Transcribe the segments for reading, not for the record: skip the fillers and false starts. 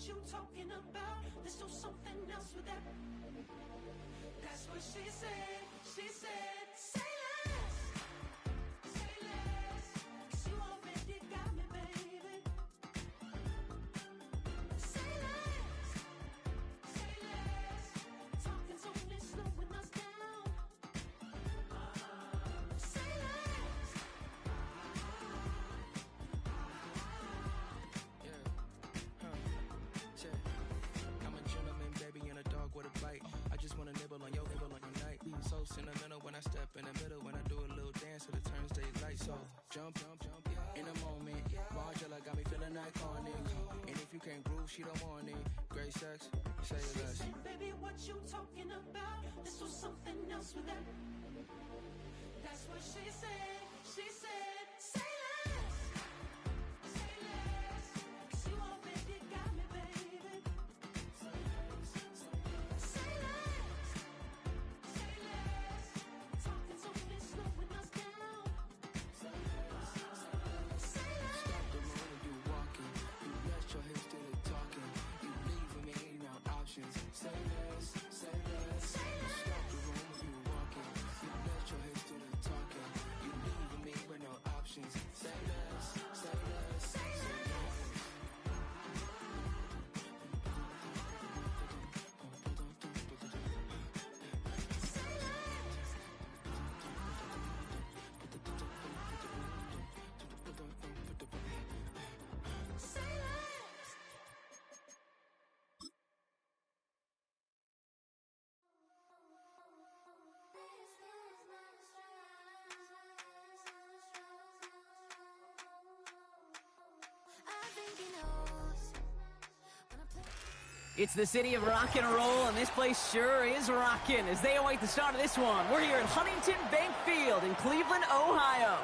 what you talking about. Let's do something else with that. That's what she said. She said, say less. Say less. 'Cause you already got me, baby. Say less. Say less. Talking's only slowing us down. Say less. I'm a gentleman, baby, and a dog with a bite. I just wanna nibble on your night. So sentimental when I step in the middle. When I do a little dance, till it turns daylight. So jump, in a moment. Margella got me feeling iconic. And if you can't groove, she don't want it. Great sex, say less. She said, baby, what you talking about? Let's do something else with that. That's what she said. She said, say less. Say less. 'Cause you already got me, baby. Say less. Say less. Talking's only slowing us down. Say less. Stop the moment you walking. You rest your hips to the talking. You leaving me no options. Say less, say less. Stop the moment you walking. You rest your hips to the talking. You leaving me with no options. Say less, say less, say less. It's the city of rock and roll, and this place sure is rocking as they await the start of this one. We're here at Huntington Bank Field in Cleveland, Ohio.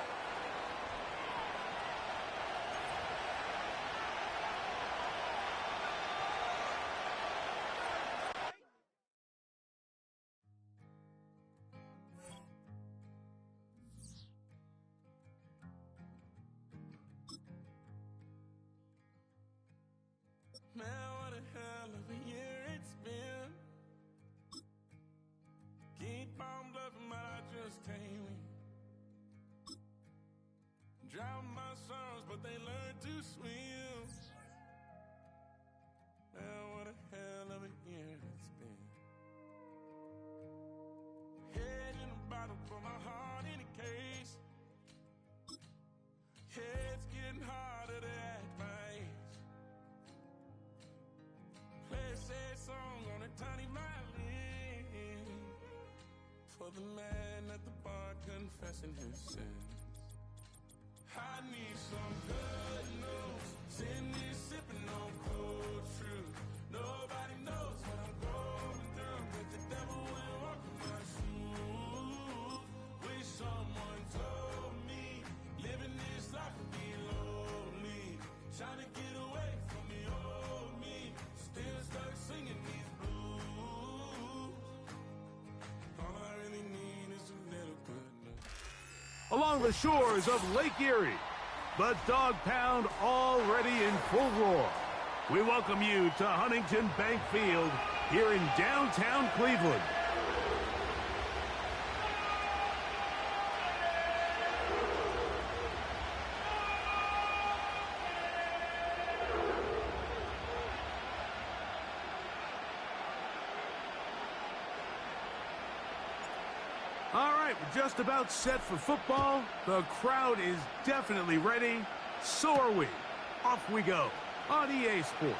Man, what a hell of a year it's been. Keep on bluffing, but I just can't win. Drown my sorrows, but they learn to swim. Man, what a hell of a year it's been. Head in a bottle, put my heart in a case. Yeah, it's getting harder to act my age. Play a sad song on a tiny violin for the man at the bar confessing his sins. I need some good news. Sitting here sipping on cold truth. Nobody knows what I'm going through, but the devil will walk in my shoes. Wish someone told me living this life would be lonely. Trying to get away from the old me. Still stuck singing these blues. All I really need is a little good news. Along the shores of Lake Erie, the Dog Pound already in full roar. We welcome you to Huntington Bank Field here in downtown Cleveland. All right, we're just about set for football. The crowd is definitely ready. So are we. Off we go on EA Sports.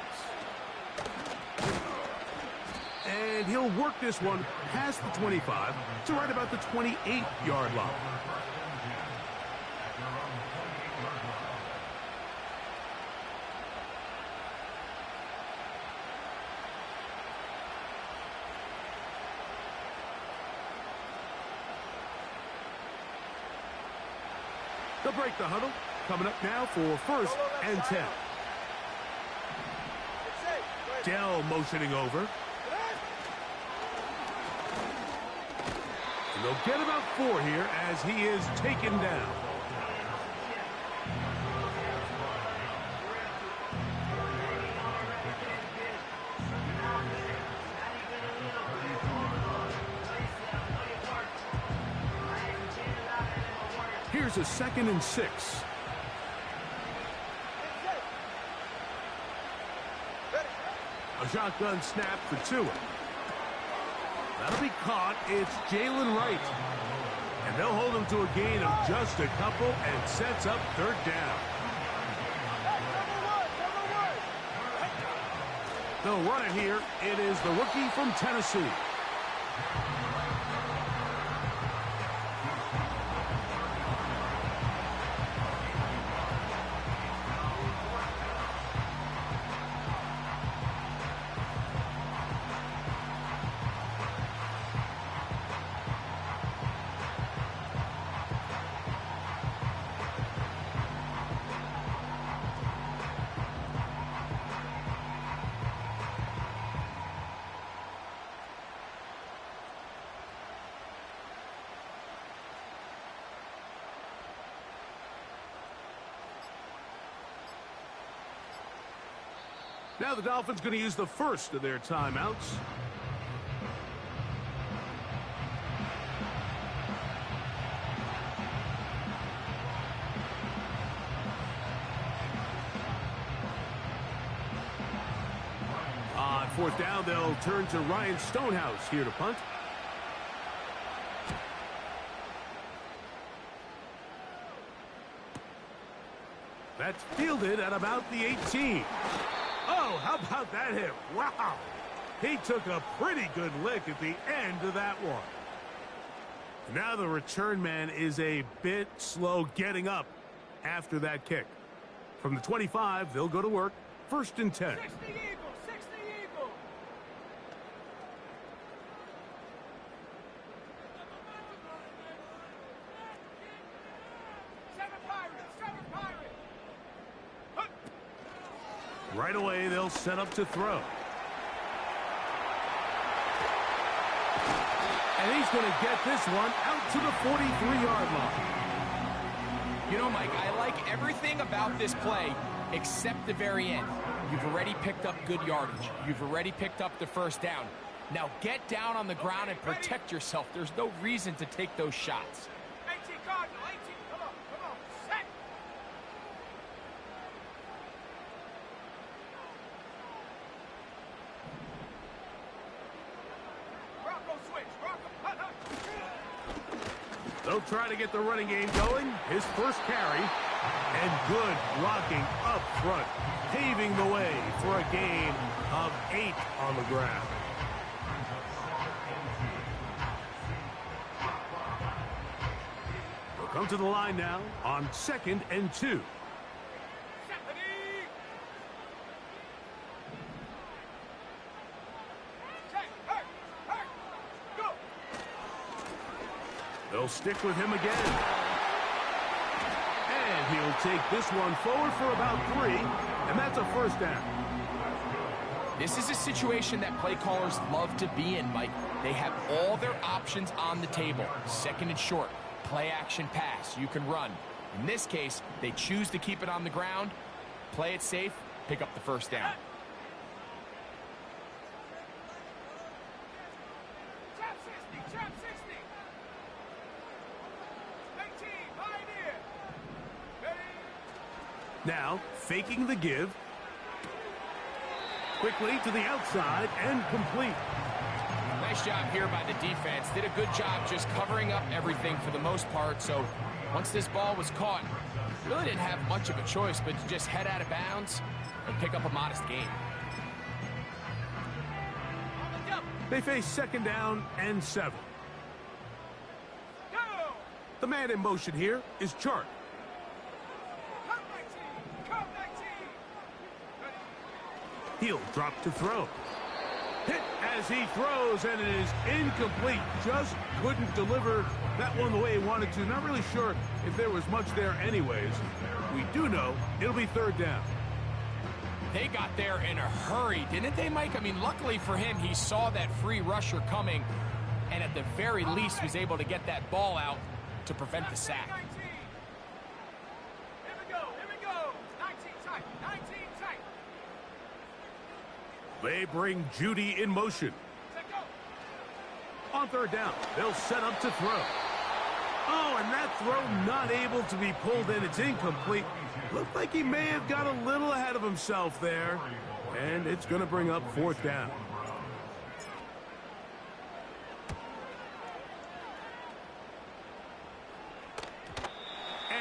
And he'll work this one past the 25 to right about the 28-yard line. They'll break the huddle. Coming up now for 1st and 10. Dell motioning over. And they'll get about 4 here as he is taken down. Here's a 2nd and 6. A shotgun snap for Tua. That'll be caught. It's Jalen Wright. And they'll hold him to a gain of just a couple and sets up 3rd down. They'll run it here. It is the rookie from Tennessee. Now the Dolphins going to use the first of their timeouts. On 4th down, they'll turn to Ryan Stonehouse here to punt. That's fielded at about the 18. Oh, how about that hit? Wow. He took a pretty good lick at the end of that one. Now the return man is a bit slow getting up after that kick. From the 25, they'll go to work. 1st and 10. 60 Eagles, 60 Eagles. Seven Pirates. Right away, they'll set up to throw. And he's going to get this one out to the 43-yard line. You know, Mike, I like everything about this play except the very end. You've already picked up good yardage. You've already picked up the 1st down. Now get down on the ground and protect yourself. There's no reason to take those shots. 18 Cardinal, 18. Come on. Set. Rocco switch. They'll try to get the running game going. His first carry. And good blocking up front, paving the way for a gain of 8 on the ground. They'll come to the line now on 2nd and 2. They'll stick with him again. And he'll take this one forward for about 3, and that's a 1st down. This is a situation that play callers love to be in, Mike. They have all their options on the table. 2nd and short, play action pass, you can run. In this case, they choose to keep it on the ground, play it safe, pick up the 1st down. Trap 60. 19, Pioneer. Now, faking the give. Quickly to the outside and complete. Nice job here by the defense. Did a good job just covering up everything for the most part. So once this ball was caught, really didn't have much of a choice but to just head out of bounds and pick up a modest gain. They face 2nd down and 7. The man in motion here is Chart. He'll drop to throw. Hit as he throws, and it is incomplete. Just couldn't deliver that one the way he wanted to. Not really sure if there was much there anyways. We do know it'll be 3rd down. They got there in a hurry, didn't they, Mike? I mean, luckily for him, he saw that free rusher coming, and at the very least was able to get that ball out to prevent the sack. Here we go. 19 tight. They bring Judy in motion. On 3rd down, they'll set up to throw. Oh, and that throw not able to be pulled in. It's incomplete. Looked like he may have got a little ahead of himself there. And it's going to bring up 4th down.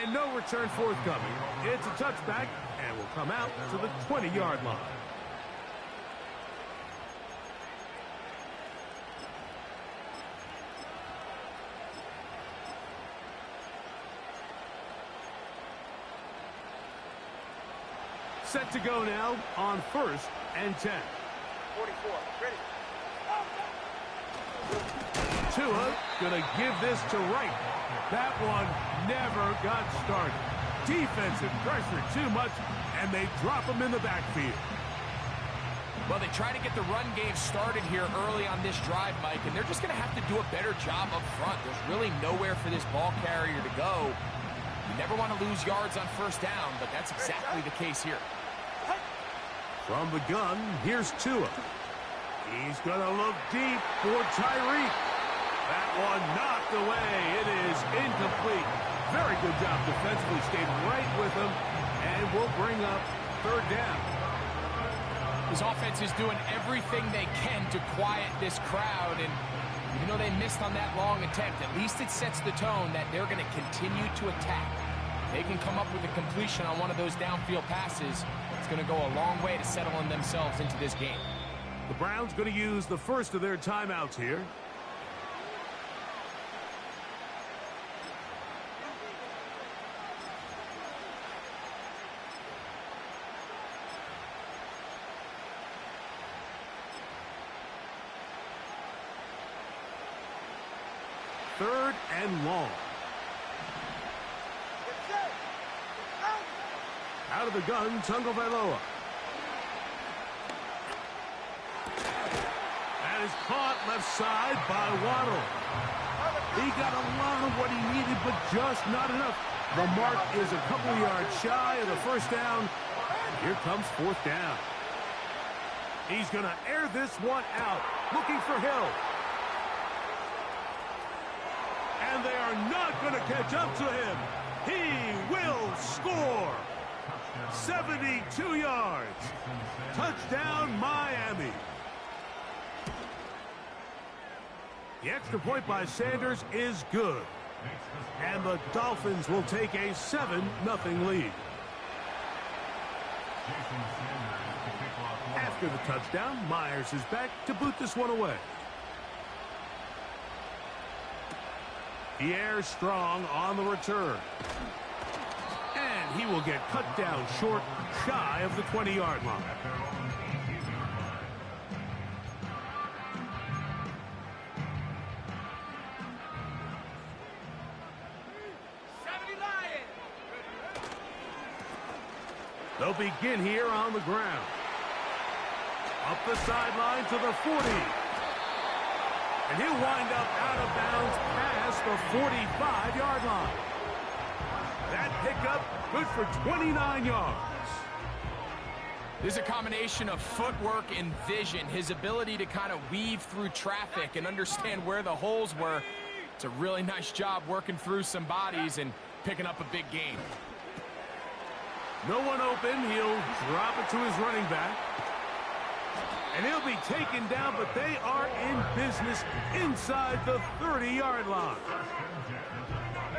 And no return forthcoming. It's a touchback and will come out to the 20-yard line. Set to go now on 1st and 10. 44, ready. Tua gonna give this to Wright. That one never got started. Defensive pressure too much, and they drop him in the backfield. Well, they try to get the run game started here early on this drive, Mike, and they're just going to have to do a better job up front. There's really nowhere for this ball carrier to go. You never want to lose yards on 1st down, but that's exactly the case here. From the gun, here's Tua. He's going to look deep for Tyreek. That one knocked away. It is incomplete. Very good job defensively. Stayed right with him, and will bring up 3rd down. His offense is doing everything they can to quiet this crowd, and even though they missed on that long attempt, at least it sets the tone that they're going to continue to attack. They can come up with a completion on one of those downfield passes. It's going to go a long way to settling themselves into this game. The Browns going to use the first of their timeouts here. Third and long. Out of the gun, Tagovailoa. That is caught left side by Waddle. He got a lot of what he needed, but just not enough. The mark is a couple yards shy of the 1st down. Here comes 4th down. He's going to air this one out, looking for Hill. And they are not going to catch up to him. He will score. 72 yards. Touchdown, Miami. The extra point by Sanders is good. And the Dolphins will take a 7-0 lead. After the touchdown, Myers is back to boot this one away. He airs strong on the return. And he will get cut down short, shy of the 20-yard line. They'll begin here on the ground. Up the sideline to the 40. And he'll wind up out of bounds past the 45-yard line. That pickup good for 29 yards. This is a combination of footwork and vision, his ability to kind of weave through traffic and understand where the holes were. It's a really nice job working through some bodies and picking up a big gain. No one open. He'll drop it to his running back. And he'll be taken down, but they are in business inside the 30-yard line.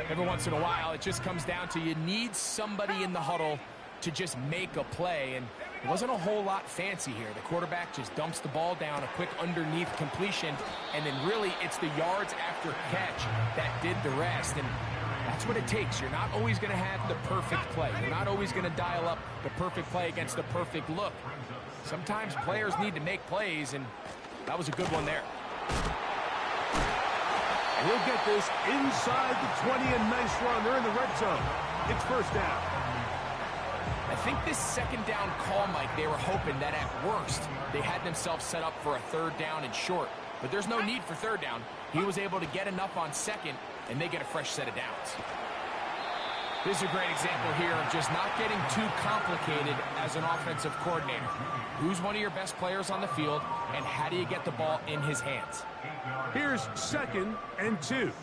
Every once in a while, it just comes down to you need somebody in the huddle to just make a play. And it wasn't a whole lot fancy here. The quarterback just dumps the ball down, a quick underneath completion, and then really it's the yards after catch that did the rest. And that's what it takes. You're not always going to have the perfect play. You're not always going to dial up the perfect play against the perfect look. Sometimes players need to make plays, and that was a good one there. And he'll get this inside the 20, and nice run. They're in the red zone. It's first down. I think this second down call, Mike, they were hoping that at worst they had themselves set up for a third down and short. But there's no need for third down. He was able to get enough on second, and they get a fresh set of downs. This is a great example here of just not getting too complicated as an offensive coordinator. Who's one of your best players on the field, and how do you get the ball in his hands? Here's 2nd and 2. 19,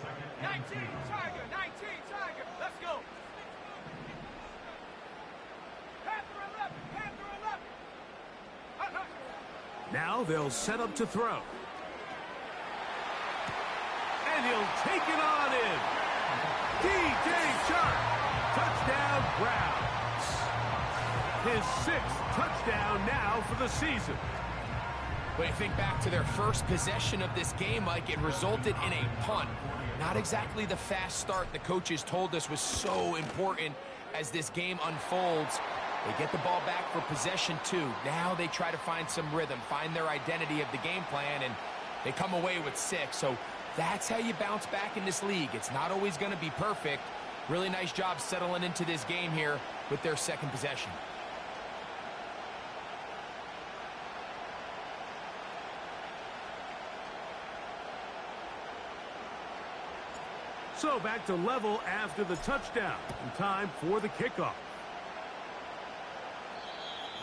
Tiger, 19. Now they'll set up to throw. And he'll take it on in. DJ Chark. Touchdown, Browns. His 6th touchdown now for the season. When you think back to their first possession of this game, Mike, it resulted in a punt. Not exactly the fast start the coaches told us was so important as this game unfolds. They get the ball back for possession 2. Now they try to find some rhythm, find their identity of the game plan, and they come away with 6. So that's how you bounce back in this league. It's not always going to be perfect. Really nice job settling into this game here with their 2nd possession. So back to level after the touchdown. And time for the kickoff.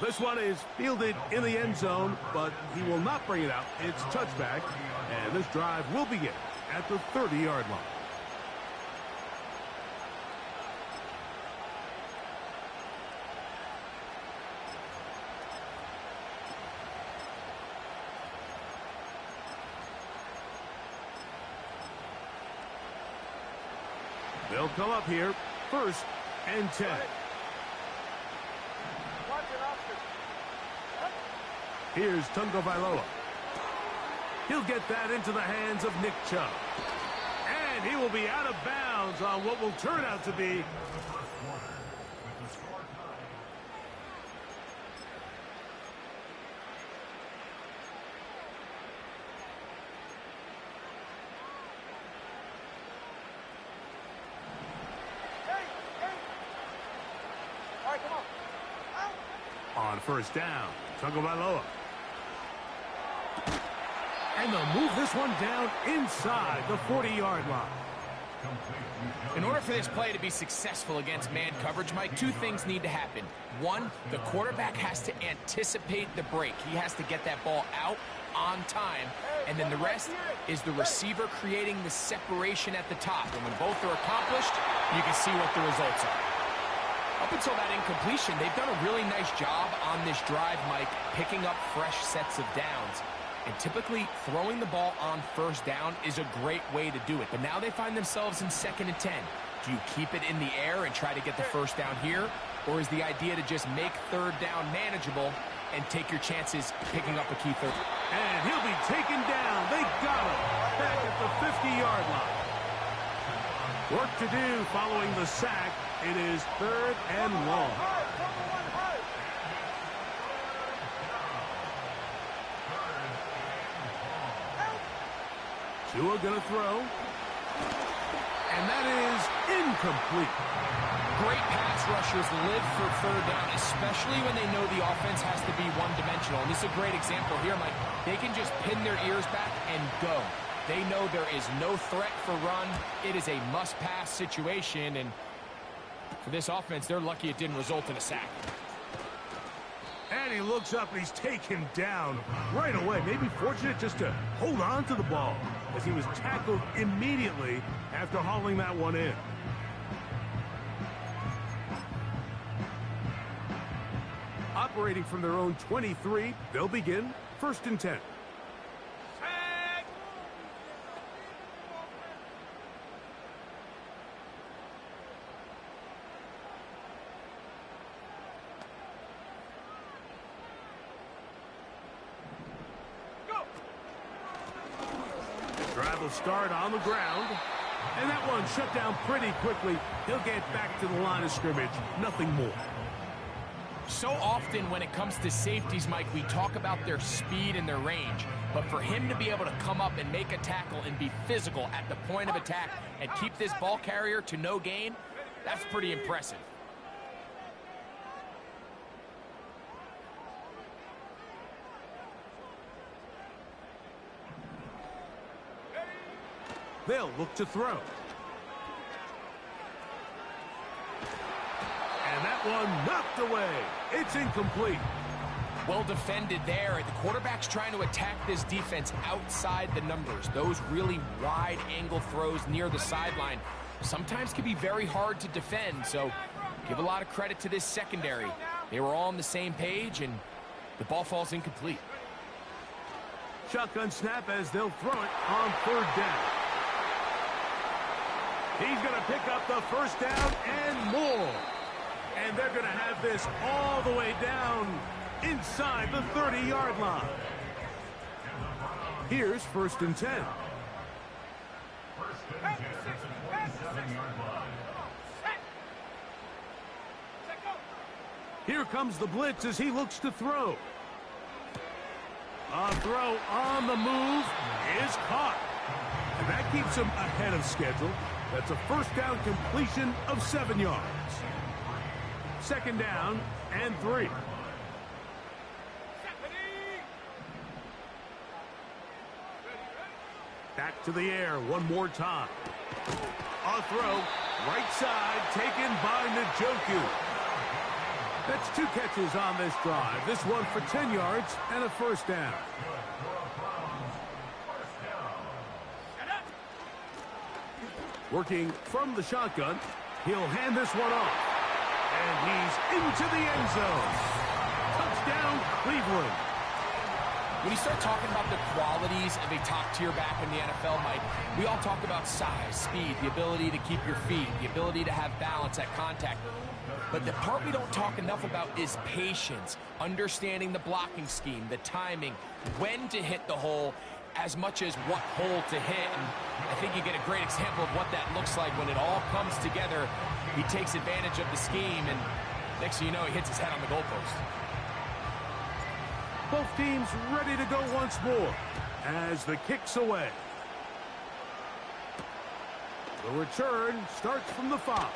This one is fielded in the end zone, but he will not bring it out. It's touchback, and this drive will begin at the 30-yard line. They'll come up here, 1st and 10. Here's Tungo Vailoa. He'll get that into the hands of Nick Chubb. And he will be out of bounds on what will turn out to be on 1st down. Tungo Vailoa. And they'll move this one down inside the 40-yard line. In order for this play to be successful against man coverage, Mike, 2 things need to happen. 1, the quarterback has to anticipate the break. He has to get that ball out on time. And then the rest is the receiver creating the separation at the top. And when both are accomplished, you can see what the results are. Up until that incompletion, they've done a really nice job on this drive, Mike, picking up fresh sets of downs. And typically, throwing the ball on 1st down is a great way to do it. But now they find themselves in 2nd and 10. Do you keep it in the air and try to get the 1st down here? Or is the idea to just make 3rd down manageable and take your chances picking up a key 3rd? And he'll be taken down. They got him back at the 50-yard line. Work to do following the sack. It is 3rd and long. Tua gonna throw. And that is incomplete. Great pass rushers live for 3rd down, especially when they know the offense has to be one-dimensional. And this is a great example here, Mike. They can just pin their ears back and go. They know there is no threat for run. It is a must-pass situation, and for this offense, they're lucky it didn't result in a sack. And he looks up and he's taken down right away. Maybe fortunate just to hold on to the ball as he was tackled immediately after hauling that one in. Operating from their own 23, they'll begin 1st and 10. Drive will start on the ground. And that one shut down pretty quickly. He'll get back to the line of scrimmage. Nothing more. So often when it comes to safeties, Mike, we talk about their speed and their range. But for him to be able to come up and make a tackle and be physical at the point of attack and keep this ball carrier to no gain, that's pretty impressive. They'll look to throw. And that one knocked away. It's incomplete. Well defended there. The quarterback's trying to attack this defense outside the numbers. Those really wide angle throws near the sideline sometimes can be very hard to defend. So give a lot of credit to this secondary. They were all on the same page and the ball falls incomplete. shotgun snap as they'll throw it on third down. He's going to pick up the first down and more. And they're going to have this all the way down inside the 30-yard line. Here's 1st and 10. Here comes the blitz as he looks to throw. A throw on the move is caught. And that keeps him ahead of schedule. That's a first down completion of 7 yards. 2nd down and 3. Back to the air one more time. A throw, right side, taken by Njoku. That's 2 catches on this drive. This one for 10 yards and a first down. Working from the shotgun, he'll hand this one off. And he's into the end zone. Touchdown, Cleveland. When you start talking about the qualities of a top-tier back in the NFL, Mike, we all talk about size, speed, the ability to keep your feet, the ability to have balance at contact. But the part we don't talk enough about is patience, understanding the blocking scheme, the timing, when to hit the hole, as much as what hole to hit. And I think you get a great example of what that looks like when it all comes together. He takes advantage of the scheme, and next thing you know, he hits his head on the goalpost. Both teams ready to go once more as the kick's away. The return starts from the 5.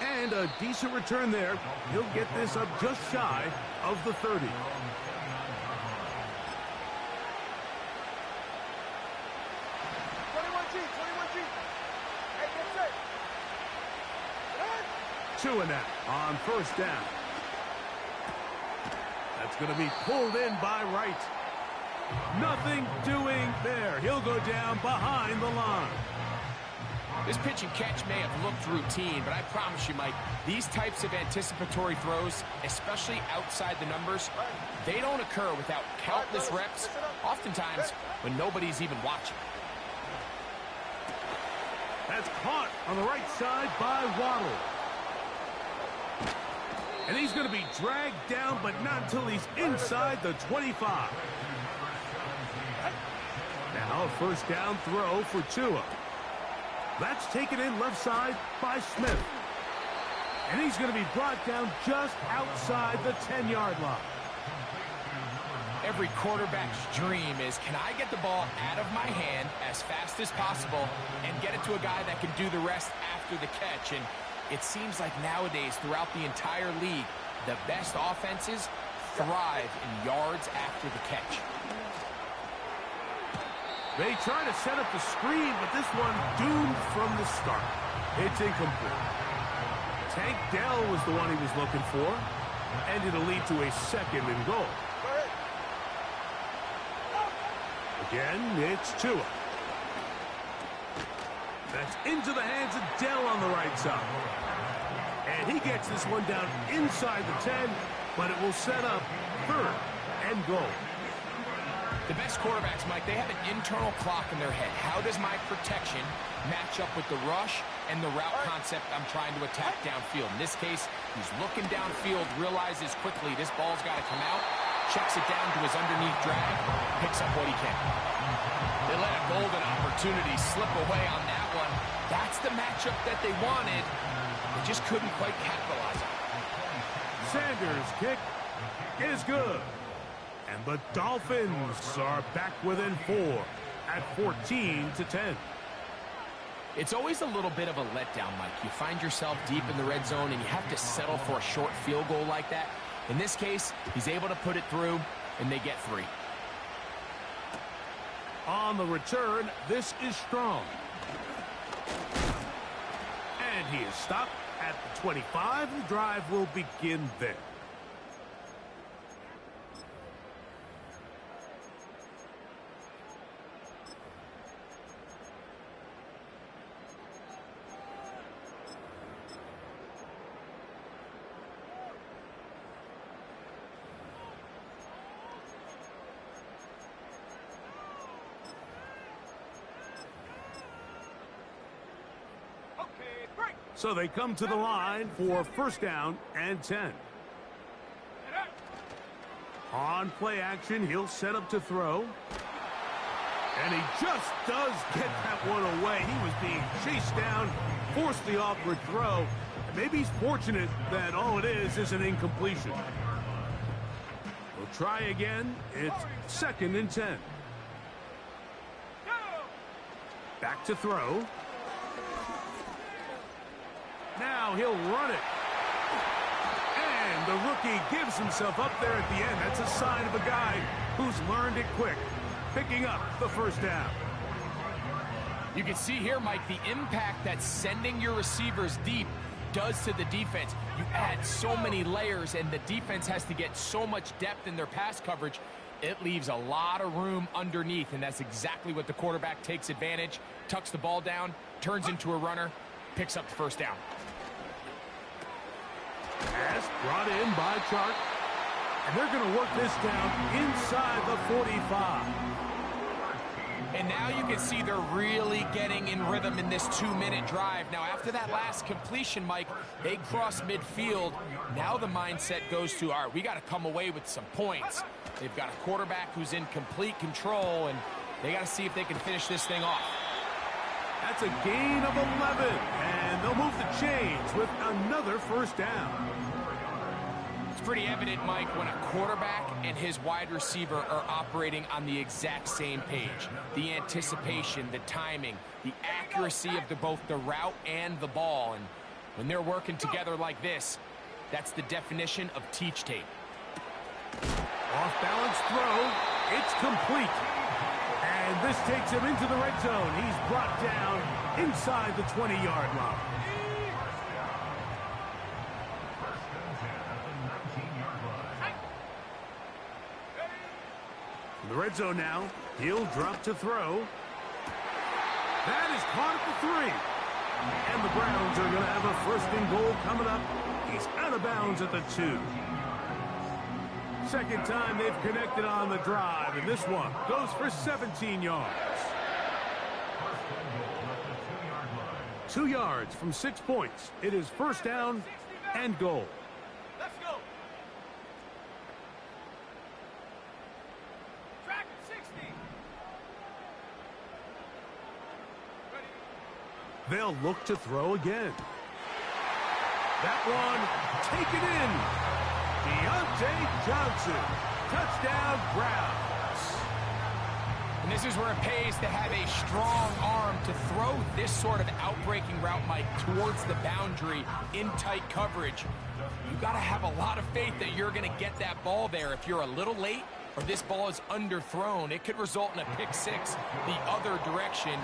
And a decent return there. He'll get this up just shy of the 30. Two and out on first down. That's going to be pulled in by Wright. Nothing doing there. He'll go down behind the line. This pitch and catch may have looked routine, but I promise you, Mike, these types of anticipatory throws, especially outside the numbers, they don't occur without countless reps, oftentimes when nobody's even watching. That's caught on the right side by Waddle. And he's going to be dragged down, but not until he's inside the 25. Now a first down throw for Tua. That's taken in left side by Smith. And he's going to be brought down just outside the 10-yard line. Every quarterback's dream is, can I get the ball out of my hand as fast as possible and get it to a guy that can do the rest after the catch? And it seems like nowadays, throughout the entire league, the best offenses thrive in yards after the catch. They try to set up the screen, but this one doomed from the start. It's incomplete. Tank Dell was the one he was looking for, and it'll lead to a 2nd and goal. Again, it's Tua. That's into the hands of Dell on the right side. And he gets this one down inside the 10, but it will set up 3rd and goal. The best quarterbacks, Mike, they have an internal clock in their head. How does my protection match up with the rush and the route concept I'm trying to attack downfield? In this case, he's looking downfield, realizes quickly this ball's got to come out, checks it down to his underneath drag, picks up what he can. They let a golden opportunity slip away on that one. That's the matchup that they wanted. They just couldn't quite capitalize on it. Sanders' kick is good. And the Dolphins are back within 4 at 14-10. It's always a little bit of a letdown, Mike. You find yourself deep in the red zone and you have to settle for a short field goal like that. In this case, he's able to put it through, and they get 3. On the return, this is Strong. And he is stopped at the 25. The drive will begin there. So they come to the line for first down and 10. On play action, he'll set up to throw. And he just does get that one away. He was being chased down, forced the awkward throw. And maybe he's fortunate that all it is an incompletion. We'll try again. It's second and 10. Back to throw. Now he'll run it. And the rookie gives himself up there at the end. That's a sign of a guy who's learned it quick, picking up the first down. You can see here, Mike, the impact that sending your receivers deep does to the defense. You add so many layers, and the defense has to get so much depth in their pass coverage. It leaves a lot of room underneath, and that's exactly what the quarterback takes advantage, tucks the ball down, turns into a runner, picks up the first down. Pass brought in by Chark. And they're going to work this down inside the 45. And now you can see they're really getting in rhythm in this 2-minute drive. Now, after that last completion, Mike, they cross midfield. Now the mindset goes to, all right, we got to come away with some points. They've got a quarterback who's in complete control, and they got to see if they can finish this thing off. That's a gain of 11, and they'll move the chains with another first down. It's pretty evident, Mike, when a quarterback and his wide receiver are operating on the exact same page. The anticipation, the timing, the accuracy of both the route and the ball. And when they're working together like this, that's the definition of teach tape. Off-balance throw. It's complete. And this takes him into the red zone. He's brought down inside the 20-yard line. In the red zone now, he'll drop to throw. That is caught at the 3. And the Browns are going to have a first and goal coming up. He's out of bounds at the 2. Second time they've connected on the drive, and this one goes for 17 yards. 2 yards from 6 points. It is first down and goal. Let's go. Track 60. They'll look to throw again. That one taken in. Deontay Johnson. Touchdown, Browns. And this is where it pays to have a strong arm to throw this sort of outbreaking route, Mike, towards the boundary in tight coverage. You got to have a lot of faith that you're going to get that ball there. If you're a little late or this ball is underthrown, it could result in a pick six the other direction.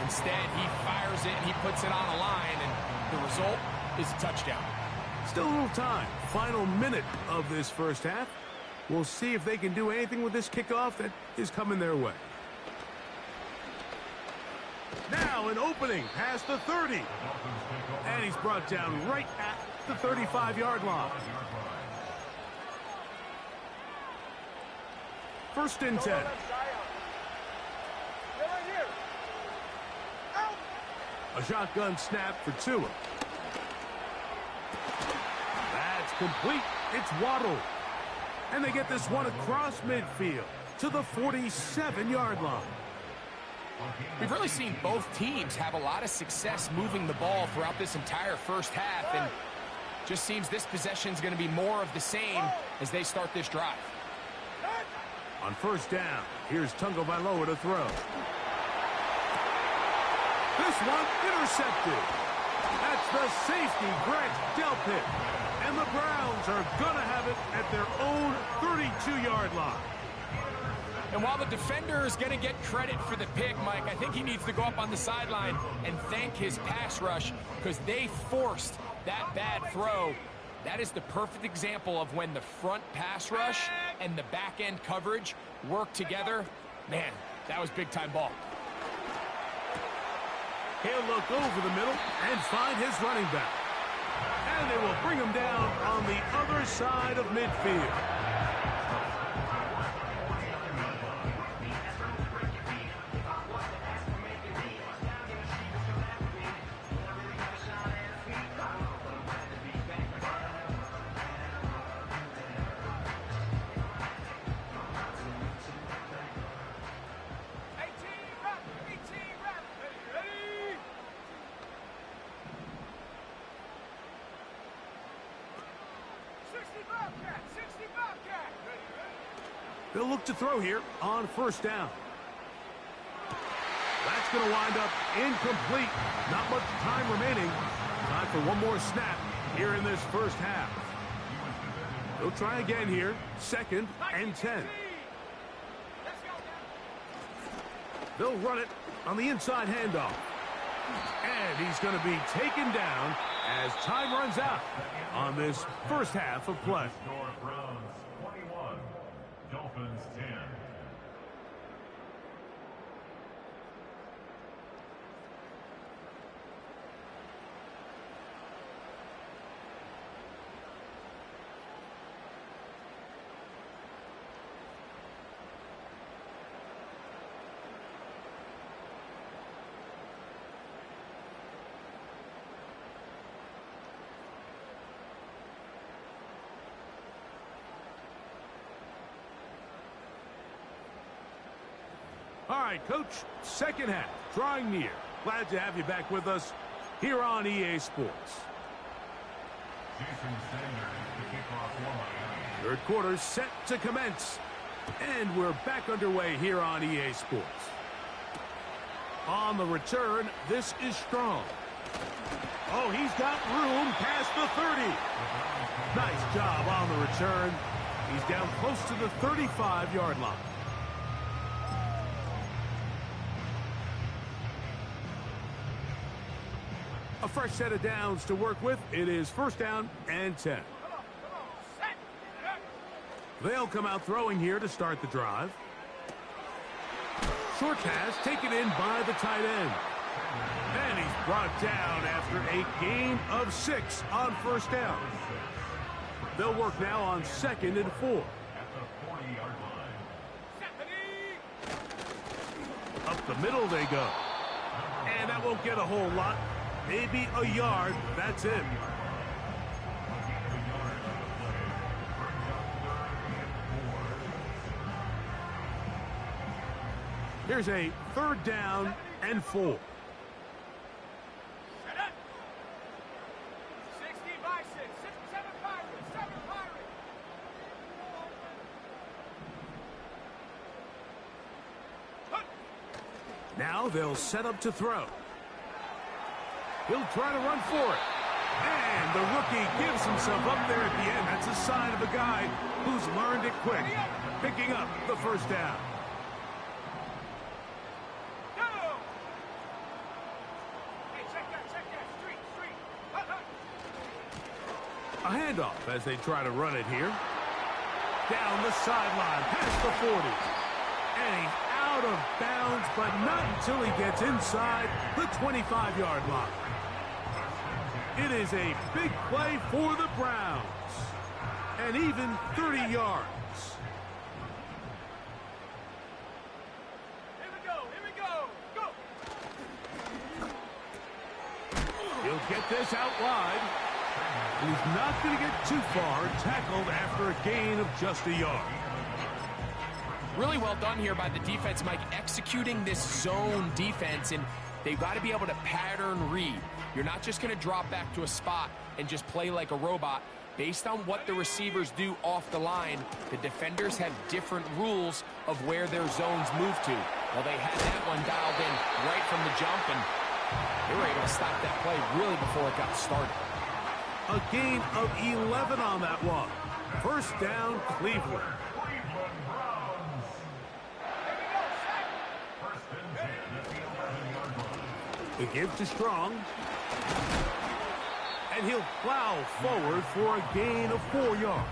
Instead, he fires it and he puts it on a line, and the result is a touchdown. Still a little time. Final minute of this first half. We'll see if they can do anything with this kickoff that is coming their way. Now an opening past the 30. And he's brought down right at the 35-yard line. First and 10. A shotgun snap for Tua. That's complete. It's Waddle. And they get this one across midfield to the 47-yard line. We've really seen both teams have a lot of success moving the ball throughout this entire first half, and just seems this possession is going to be more of the same as they start this drive. On first down, here's Tungo Vailoa to throw. This one intercepted. That's the safety, Greg Delpit. And the Browns are going to have it at their own 32-yard line. And while the defender is going to get credit for the pick, Mike, I think he needs to go up on the sideline and thank his pass rush because they forced that bad throw. That is the perfect example of when the front pass rush and the back-end coverage work together. Man, that was big-time ball. He'll look over the middle and find his running back. And they will bring him down on the other side of midfield. They'll look to throw here on first down. That's going to wind up incomplete. Not much time remaining. Time for one more snap here in this first half. They'll try again here. 2nd and 10. They'll run it on the inside handoff. And he's going to be taken down as time runs out on this first half of play. Browns 21, Dolphins 10. All right, Coach, second half, drawing near. Glad to have you back with us here on EA Sports. Third quarter set to commence. And we're back underway here on EA Sports. On the return, this is Strong. Oh, he's got room past the 30. Nice job on the return. He's down close to the 35-yard line. A fresh set of downs to work with. It is first down and 10. They'll come out throwing here to start the drive. Short pass taken in by the tight end. And he's brought down after a gain of 6 on first down. They'll work now on 2nd and 4. Up the middle they go. And that won't get a whole lot. Maybe a yard. That's it. Here's a 3rd down and 4. 16 by 6, 7 Pirates, 7 Pirates. Now they'll set up to throw. He'll try to run for it. And the rookie gives himself up there at the end. That's a sign of a guy who's learned it quick. Picking up the first down. A handoff as they try to run it here. Down the sideline, past the 40. And he's out of bounds, but not until he gets inside the 25-yard line. It is a big play for the Browns. And even 30 yards. Here we go, go! He'll get this out wide. He's not going to get too far, tackled after a gain of just a yard. Really well done here by the defense, Mike, executing this zone defense, and they've got to be able to pattern read. You're not just going to drop back to a spot and just play like a robot. Based on what the receivers do off the line, the defenders have different rules of where their zones move to. Well, they had that one dialed in right from the jump, and they were able to stop that play really before it got started. A gain of 11 on that one. First down, Cleveland. The give to Strong. And he'll plow forward for a gain of 4 yards.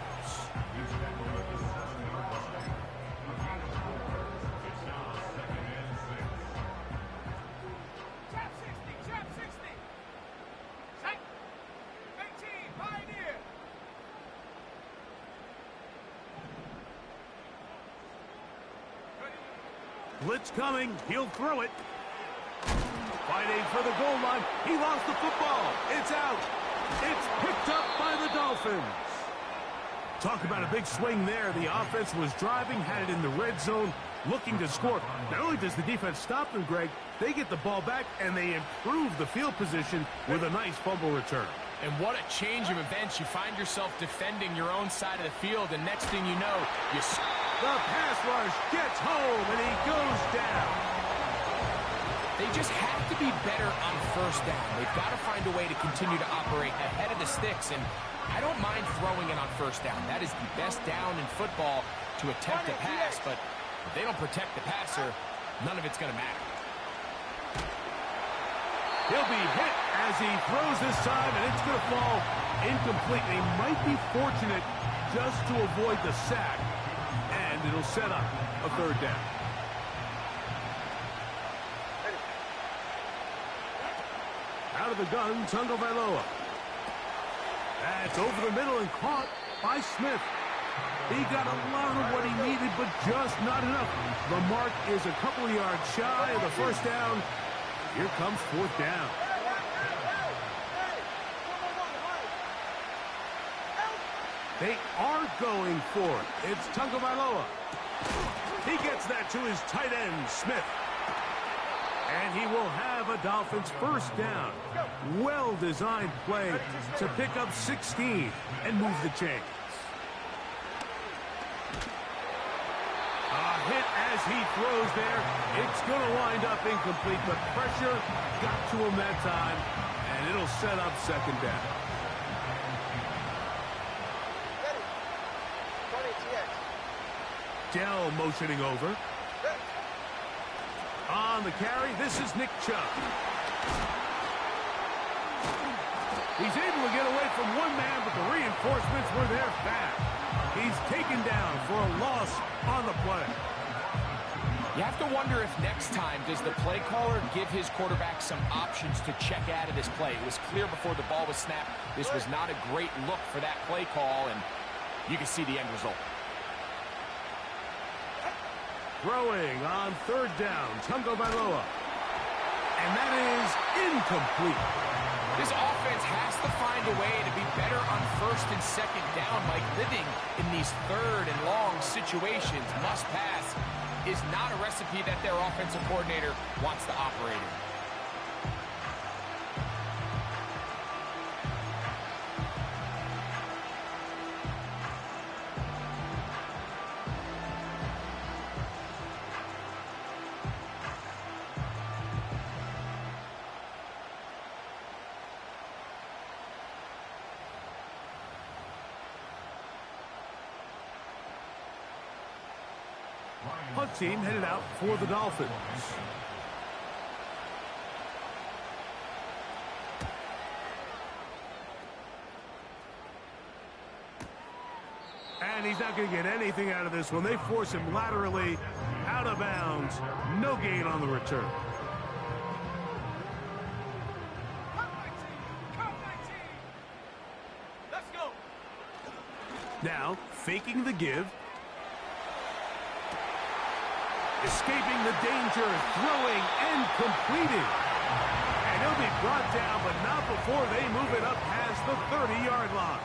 Trap 60. Set. 18, Pioneer. Blitz coming. He'll throw it. Fighting for the goal line. He lost the football. It's out. It's picked up by the Dolphins. Talk about a big swing there. The offense was driving, had it in the red zone, looking to score. Not only does the defense stop them, Greg, they get the ball back and they improve the field position with a nice fumble return. And what a change of events. You find yourself defending your own side of the field, and next thing you know, you... The pass rush gets home, and he goes down. They just have to be better on first down. They've got to find a way to continue to operate ahead of the sticks, and I don't mind throwing it on first down. That is the best down in football to attempt a pass, but if they don't protect the passer, none of it's going to matter. He'll be hit as he throws this time, and it's going to fall incomplete. They might be fortunate just to avoid the sack, and it'll set up a third down. Out of the gun, Tagovailoa. That's over the middle and caught by Smith. He got a lot of what he needed, but just not enough. The mark is a couple of yards shy of the first down. Here comes fourth down. They are going for it. It's Tagovailoa. He gets that to his tight end, Smith. And he will have a Dolphins first down. Well-designed play to pick up 16 and move the chains. A hit as he throws there. It's going to wind up incomplete, but pressure got to him that time, and it'll set up second down. Dell motioning over. On the carry, this is Nick Chubb. He's able to get away from one man, but the reinforcements were there fast. He's taken down for a loss on the play. You have to wonder if next time does the play caller give his quarterback some options to check out of this play. It was clear before the ball was snapped. This was not a great look for that play call, and you can see the end result. Throwing on third down, Tagovailoa. And that is incomplete. This offense has to find a way to be better on first and second down. Like, living in these third and long situations, must pass, is not a recipe that their offensive coordinator wants to operate in. Punt team headed out for the Dolphins. And he's not going to get anything out of this one. They force him laterally out of bounds. No gain on the return. Let's go. Now, faking the give. Escaping the danger, throwing and completing. And he'll be brought down, but not before they move it up past the 30-yard line.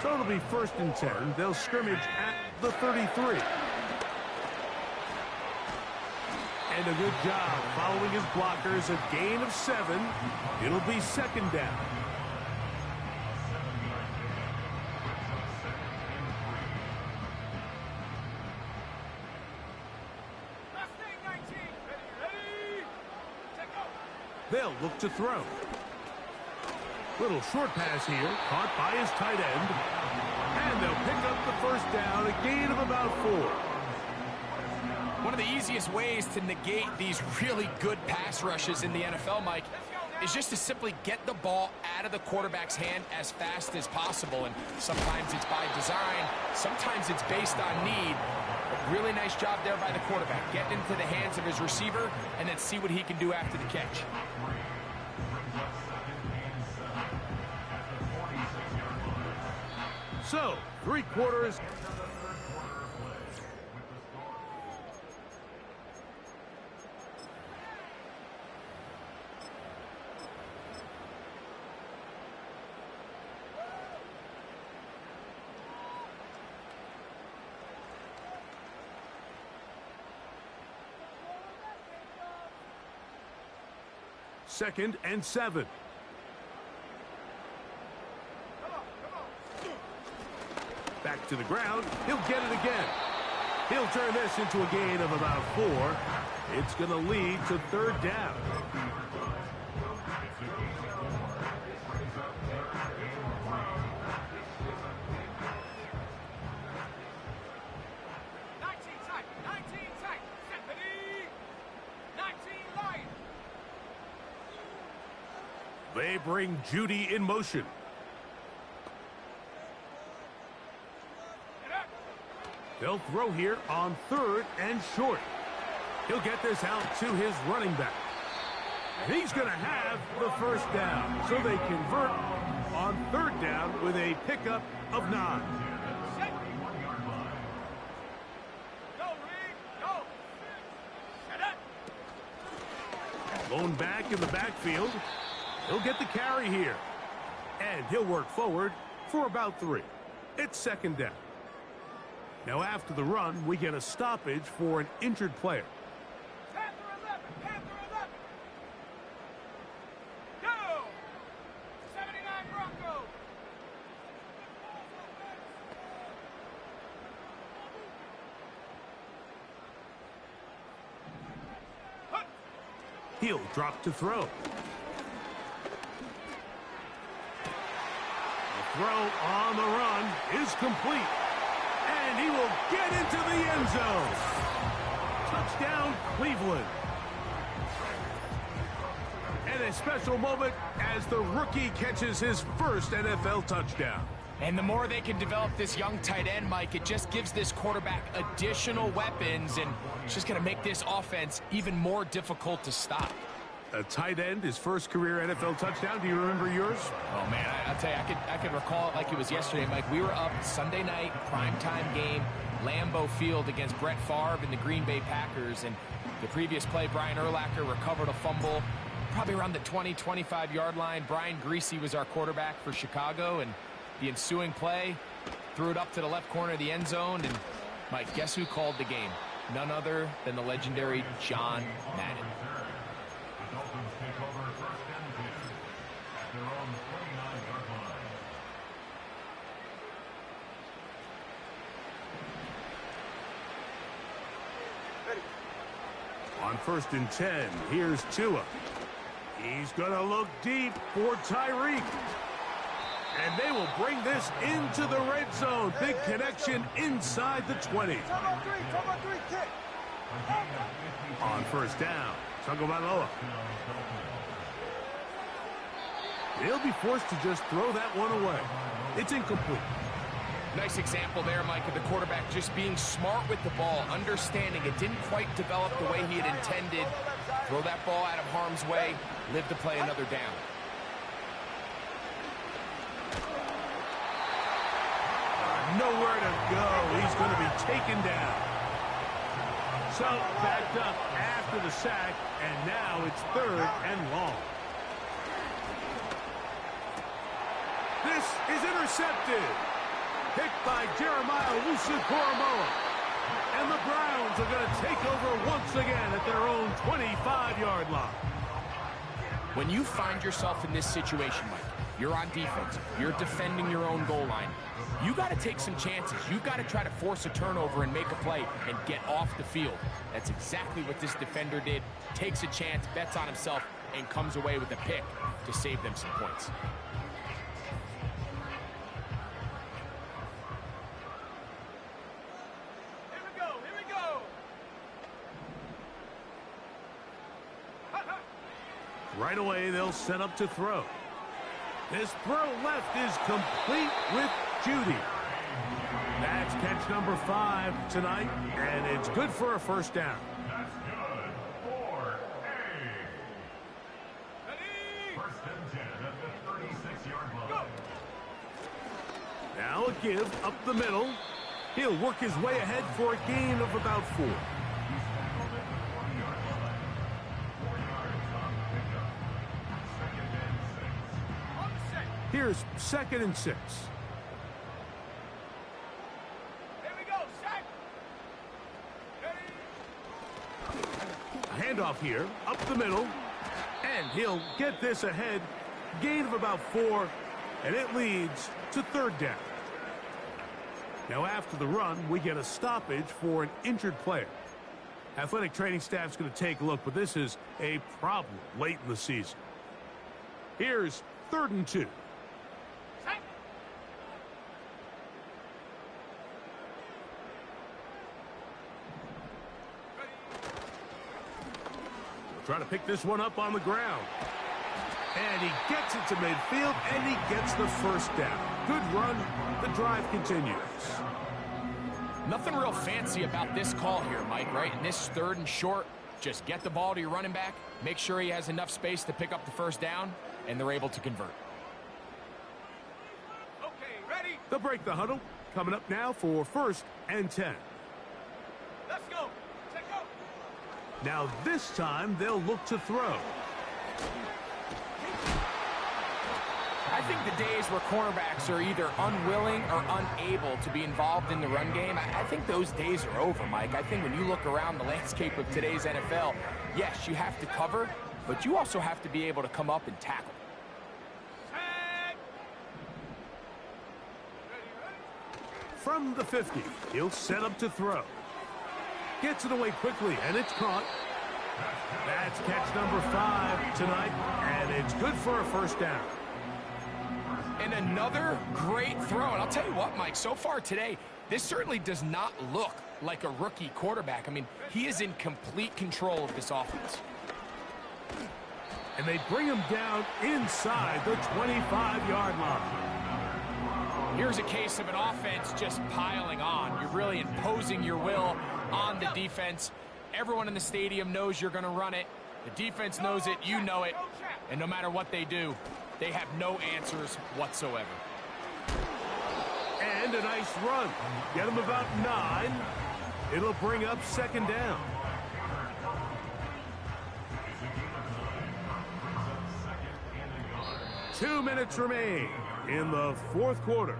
So it'll be first and 10. They'll scrimmage at the 33. And a good job following his blockers. A gain of 7. It'll be second down. They'll look to throw. Little short pass here, caught by his tight end. And they'll pick up the first down, a gain of about 4. One of the easiest ways to negate these really good pass rushes in the NFL, Mike, is just to simply get the ball out of the quarterback's hand as fast as possible. And sometimes it's by design, sometimes it's based on need. But really nice job there by the quarterback, getting into the hands of his receiver and then see what he can do after the catch. So, 3 quarters. Second and 7. to the ground. He'll get it again. He'll turn this into a gain of about 4. It's going to lead to third down. They bring Judy in motion. They'll throw here on 3rd and short. He'll get this out to his running back. And he's going to have the first down. So they convert on 3rd down with a pickup of 9. Lone back in the backfield. He'll get the carry here. And he'll work forward for about 3. It's 2nd down. Now after the run, we get a stoppage for an injured player. Panther 11, Panther 11. Go! 79 Broncos. He'll drop to throw. The throw on the run is complete. And he will get into the end zone. Touchdown, Cleveland. And a special moment as the rookie catches his first NFL touchdown. And the more they can develop this young tight end, Mike, it just gives this quarterback additional weapons, and it's just going to make this offense even more difficult to stop. A tight end, his first career NFL touchdown. Do you remember yours? Oh, man, I'll tell you, I could recall it like it was yesterday, Mike. We were up Sunday night, primetime game, Lambeau Field against Brett Favre and the Green Bay Packers. And the previous play, Brian Urlacher recovered a fumble probably around the 20, 25-yard line. Brian Greasy was our quarterback for Chicago, and the ensuing play threw it up to the left corner of the end zone. And, Mike, guess who called the game? None other than the legendary John Madden. The Dolphins take over 1st and 10 at their own 29-yard line. On 1st and 10, here's Tua. He's going to look deep for Tyreek. And they will bring this into the red zone. Big connection inside the 20. On 1st down, Tagovailoa. He'll be forced to just throw that one away. It's incomplete. Nice example there, Mike, of the quarterback just being smart with the ball, understanding it didn't quite develop the way he had intended. Throw that ball out of harm's way, live to play another down. Nowhere to go. He's going to be taken down. So backed up after the sack, and now it's 3rd and long. This is intercepted. Picked by Jeremiah Owusu-Koramoah. And the Browns are going to take over once again at their own 25-yard line. When you find yourself in this situation, Mike, you're on defense, you're defending your own goal line, you got to take some chances. You got to try to force a turnover and make a play and get off the field. That's exactly what this defender did. Takes a chance, bets on himself, and comes away with a pick to save them some points. Here we go. Right away, they'll set up to throw. This throw left is complete with Judy. That's catch number 5 tonight, and it's good for a first down. That's good for a 1st and 10 at the 36-yard line. Now a give up the middle. He'll work his way ahead for a gain of about 4. Here's 2nd and 6. Here we go, sack. A handoff here, up the middle, and he'll get this ahead. Gain of about 4, and it leads to 3rd down. Now after the run, we get a stoppage for an injured player. Athletic training staff's going to take a look, but this is a problem late in the season. Here's 3rd and 2. Trying to pick this one up on the ground. And he gets it to midfield, and he gets the first down. Good run. The drive continues. Nothing real fancy about this call here, Mike, right? In this 3rd and short, just get the ball to your running back, make sure he has enough space to pick up the first down, and they're able to convert. Okay, ready? They'll break the huddle. Coming up now for 1st and 10. Let's go. Check out. Now this time they'll look to throw. I think the days where cornerbacks are either unwilling or unable to be involved in the run game, I think those days are over, Mike. I think when you look around the landscape of today's NFL, yes, you have to cover, but you also have to be able to come up and tackle. From the 50, he'll set up to throw. Gets it away quickly, and it's caught. That's catch number 5 tonight, and it's good for a first down. And another great throw. And I'll tell you what, Mike, so far today, this certainly does not look like a rookie quarterback. I mean, he is in complete control of this offense. And they bring him down inside the 25-yard line. Here's a case of an offense just piling on. You're really imposing your will on the defense. Everyone in the stadium knows you're going to run it. The defense knows it, you know it. And no matter what they do, they have no answers whatsoever. And a nice run. Get him about 9. It'll bring up 2nd down. Two minutes remain in the 4th quarter.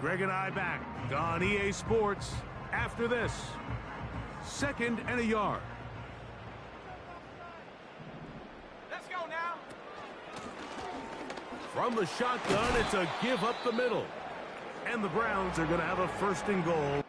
Greg and I back on EA Sports after this. 2nd and a yard. Let's go now. From the shotgun, it's a give up the middle. And the Browns are going to have a 1st and goal.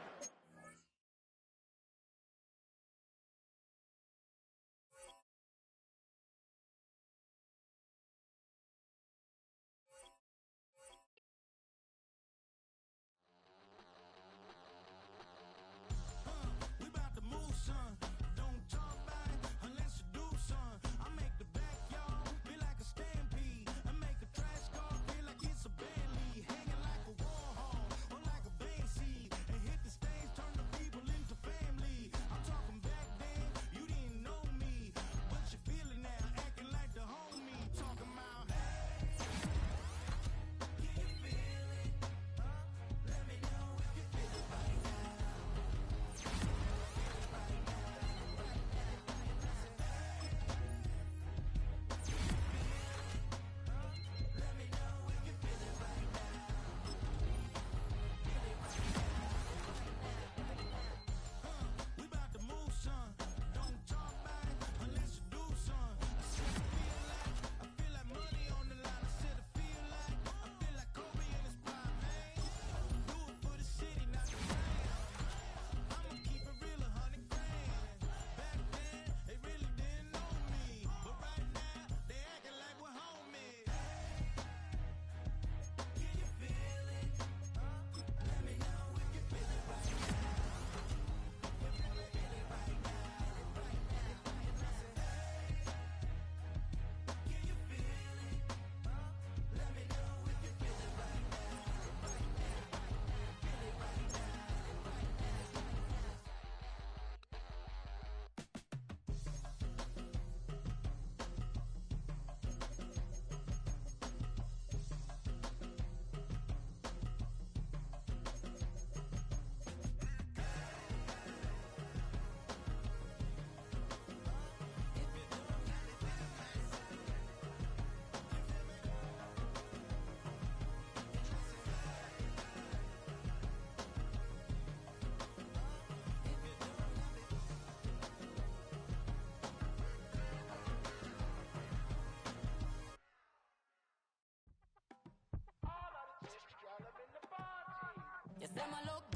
Yes, them a look